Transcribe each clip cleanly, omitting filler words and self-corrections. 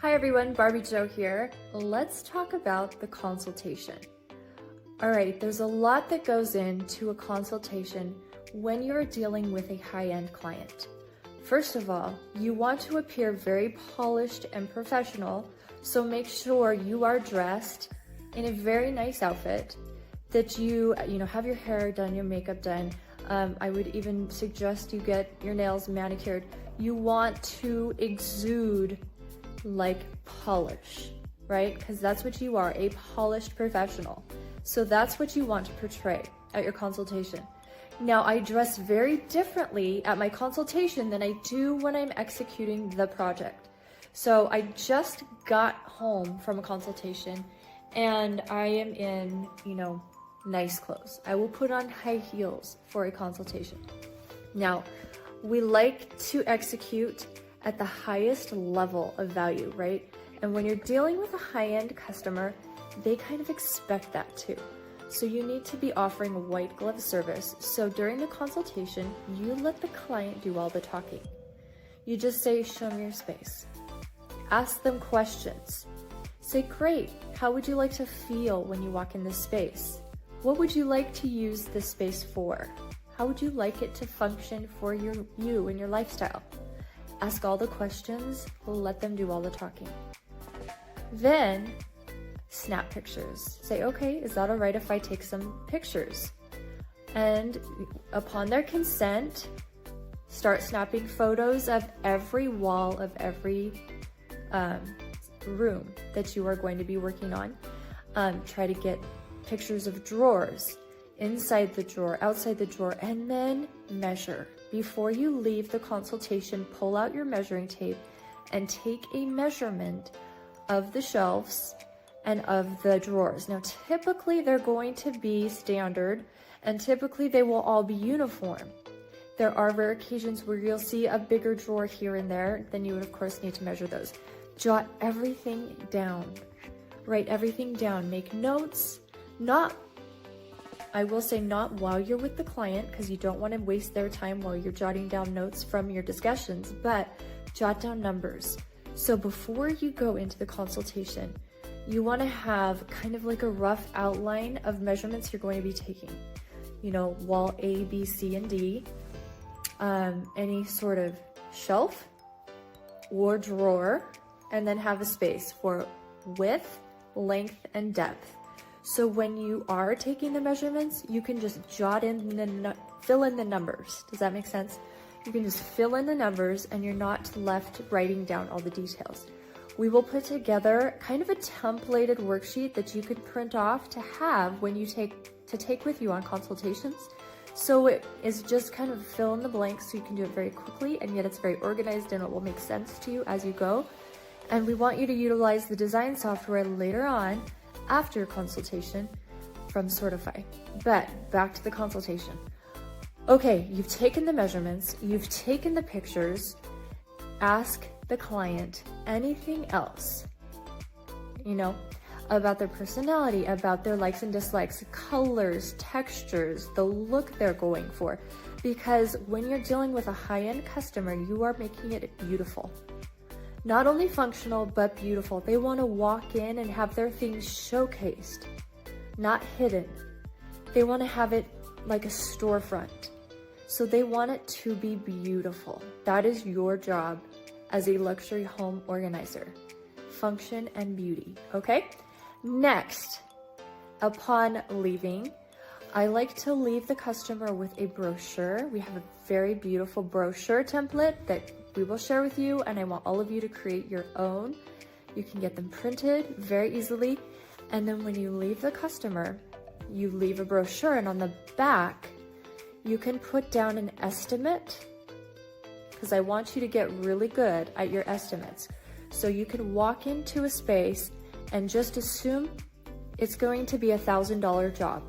Hi everyone, Barbie Jo here. Let's talk about the consultation. All right, there's a lot that goes into a consultation when you're dealing with a high-end client. First of all, you want to appear very polished and professional, so make sure you are dressed in a very nice outfit, that you have your hair done, your makeup done. I would even suggest you get your nails manicured. You want to exude like polish, right? Because that's what you are, a polished professional. So that's what you want to portray at your consultation. Now, I dress very differently at my consultation than I do when I'm executing the project. So I just got home from a consultation and I am in, nice clothes. I will put on high heels for a consultation. Now, we like to execute at the highest level of value, right? And when you're dealing with a high-end customer, they kind of expect that too. So you need to be offering white glove service. So during the consultation, you let the client do all the talking. You just say, show me your space. Ask them questions. Say, great, how would you like to feel when you walk in this space? What would you like to use this space for? How would you like it to function for you and your lifestyle? Ask all the questions, let them do all the talking. Then, snap pictures. Say, okay, is that all right if I take some pictures? And upon their consent, start snapping photos of every wall of every room that you are going to be working on. Try to get pictures of drawers, inside the drawer, outside the drawer, and then measure. Before you leave the consultation, pull out your measuring tape and take a measurement of the shelves and of the drawers. Now, typically they're going to be standard and typically they will all be uniform. There are rare occasions where you'll see a bigger drawer here and there, then you would of course need to measure those. Jot everything down, write everything down, make notes, I will say not while you're with the client because you don't want to waste their time while you're jotting down notes from your discussions, but jot down numbers. So before you go into the consultation, you want to have kind of like a rough outline of measurements you're going to be taking. Wall A, B, C, and D, any sort of shelf or drawer, and then have a space for width, length, and depth. So when you are taking the measurements, you can just fill in the numbers. Does that make sense? You can just fill in the numbers and you're not left writing down all the details. We will put together kind of a templated worksheet that you could print off to have when you take with you on consultations. So it is just kind of fill in the blanks so you can do it very quickly, and yet it's very organized and it will make sense to you as you go. And we want you to utilize the design software later on after your consultation from Sortify. But back to the consultation. Okay, you've taken the measurements, you've taken the pictures. Ask the client anything else, about their personality, about their likes and dislikes, colors, textures, the look they're going for. Because when you're dealing with a high-end customer, you are making it beautiful. Not only functional, but beautiful. They want to walk in and have their things showcased, not hidden. They want to have it like a storefront. So they want it to be beautiful. That is your job as a luxury home organizer. Function and beauty, okay? Next, upon leaving, I like to leave the customer with a brochure. We have a very beautiful brochure template that we will share with you, and I want all of you to create your own. You can get them printed very easily, and then when you leave the customer, you leave a brochure, and on the back, you can put down an estimate, because I want you to get really good at your estimates. So you can walk into a space and just assume it's going to be $1,000 job,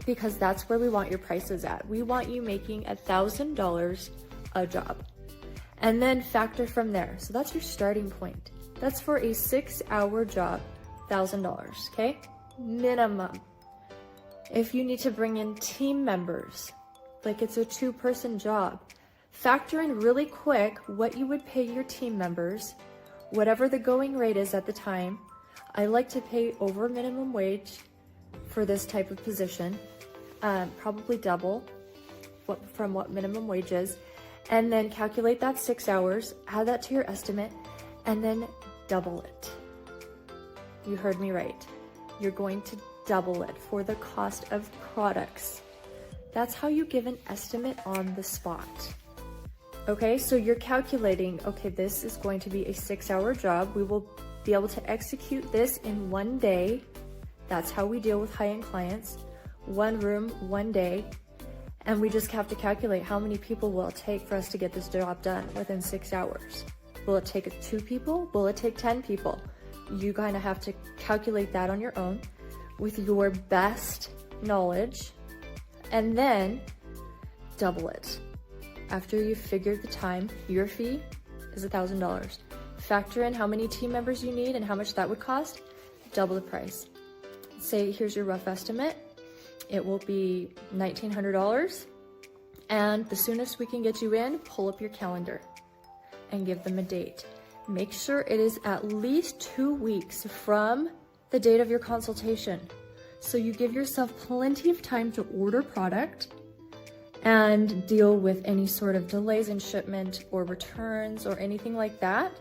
because that's where we want your prices at. We want you making $1,000 a job. And then factor from there. So that's your starting point. That's for a 6-hour job, $1,000, okay? Minimum. If you need to bring in team members, like it's a 2-person job, factor in really quick what you would pay your team members, whatever the going rate is at the time. I like to pay over minimum wage for this type of position, probably double from what minimum wage is, and then calculate that 6 hours, add that to your estimate, and then double it. You heard me right. You're going to double it for the cost of products. That's how you give an estimate on the spot. Okay, so you're calculating, okay, this is going to be a 6-hour job. We will be able to execute this in 1 day. That's how we deal with high-end clients. 1 room, 1 day. And we just have to calculate how many people will it take for us to get this job done within 6 hours. Will it take 2 people? Will it take 10 people? You kind of have to calculate that on your own with your best knowledge, and then double it. After you've figured the time, your fee is $1,000. Factor in how many team members you need and how much that would cost, double the price. Say, here's your rough estimate. It will be $1,900. And the soonest we can get you in, pull up your calendar and give them a date. Make sure it is at least 2 weeks from the date of your consultation. So you give yourself plenty of time to order product and deal with any sort of delays in shipment or returns or anything like that.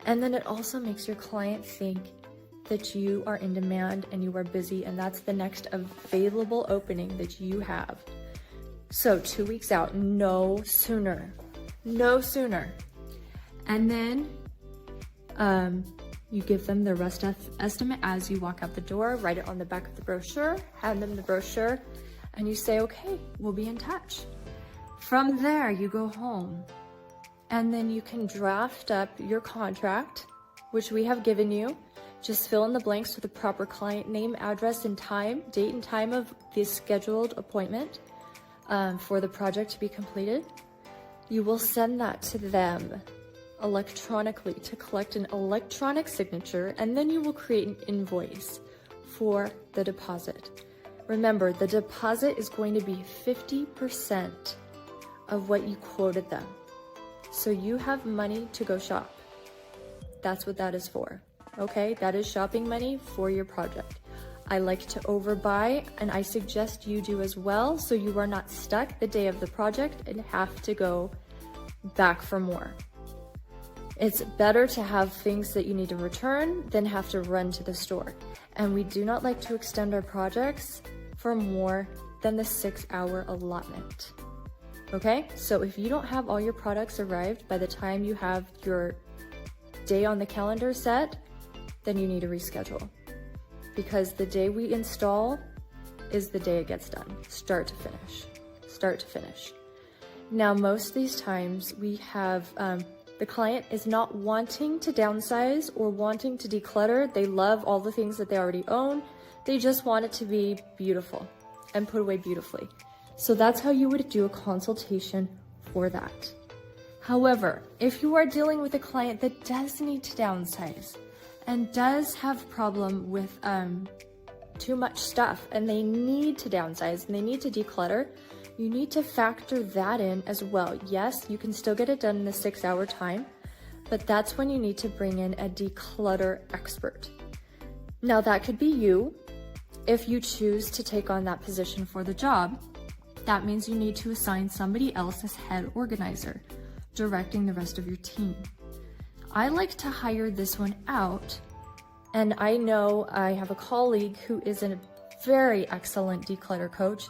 And then it also makes your client think that you are in demand and you are busy, and that's the next available opening that you have. So 2 weeks out, no sooner. And then you give them the rest estimate as you walk out the door, write it on the back of the brochure, hand them the brochure, and you say, okay, we'll be in touch. From there, you go home, and then you can draft up your contract, which we have given you. Just fill in the blanks with the proper client name, address, and time, date and time of the scheduled appointment for the project to be completed. You will send that to them electronically to collect an electronic signature, and then you will create an invoice for the deposit. Remember, the deposit is going to be 50% of what you quoted them. So you have money to go shop. That's what that is for. Okay, that is shopping money for your project. I like to overbuy, and I suggest you do as well, so you are not stuck the day of the project and have to go back for more. It's better to have things that you need to return than have to run to the store. And we do not like to extend our projects for more than the 6-hour allotment. Okay, so if you don't have all your products arrived by the time you have your day on the calendar set, then you need to reschedule. Because the day we install is the day it gets done, start to finish. Now, most of these times we have, the client is not wanting to downsize or wanting to declutter. They love all the things that they already own. They just want it to be beautiful and put away beautifully. So that's how you would do a consultation for that. However, if you are dealing with a client that does need to downsize and does have problem with too much stuff, and they need to downsize and they need to declutter, you need to factor that in as well. Yes, you can still get it done in the 6-hour time, but that's when you need to bring in a declutter expert. Now, that could be you if you choose to take on that position for the job. That means you need to assign somebody else as head organizer, directing the rest of your team. I like to hire this one out, and I know I have a colleague who is a very excellent declutter coach,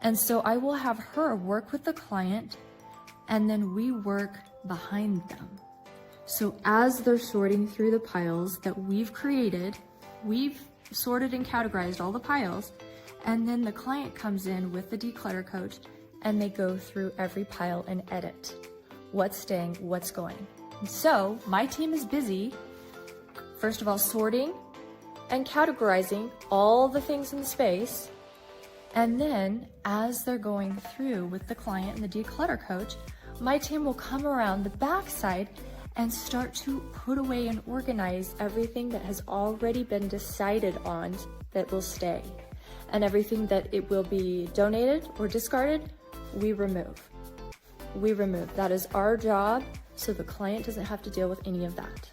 and so I will have her work with the client, and then we work behind them. So as they're sorting through the piles that we've created, we've sorted and categorized all the piles, and then the client comes in with the declutter coach, and they go through every pile and edit what's staying, what's going. And so my team is busy, first of all, sorting and categorizing all the things in the space. And then as they're going through with the client and the declutter coach, my team will come around the backside and start to put away and organize everything that has already been decided on that will stay. And everything that it will be donated or discarded, we remove. That is our job, so the client doesn't have to deal with any of that.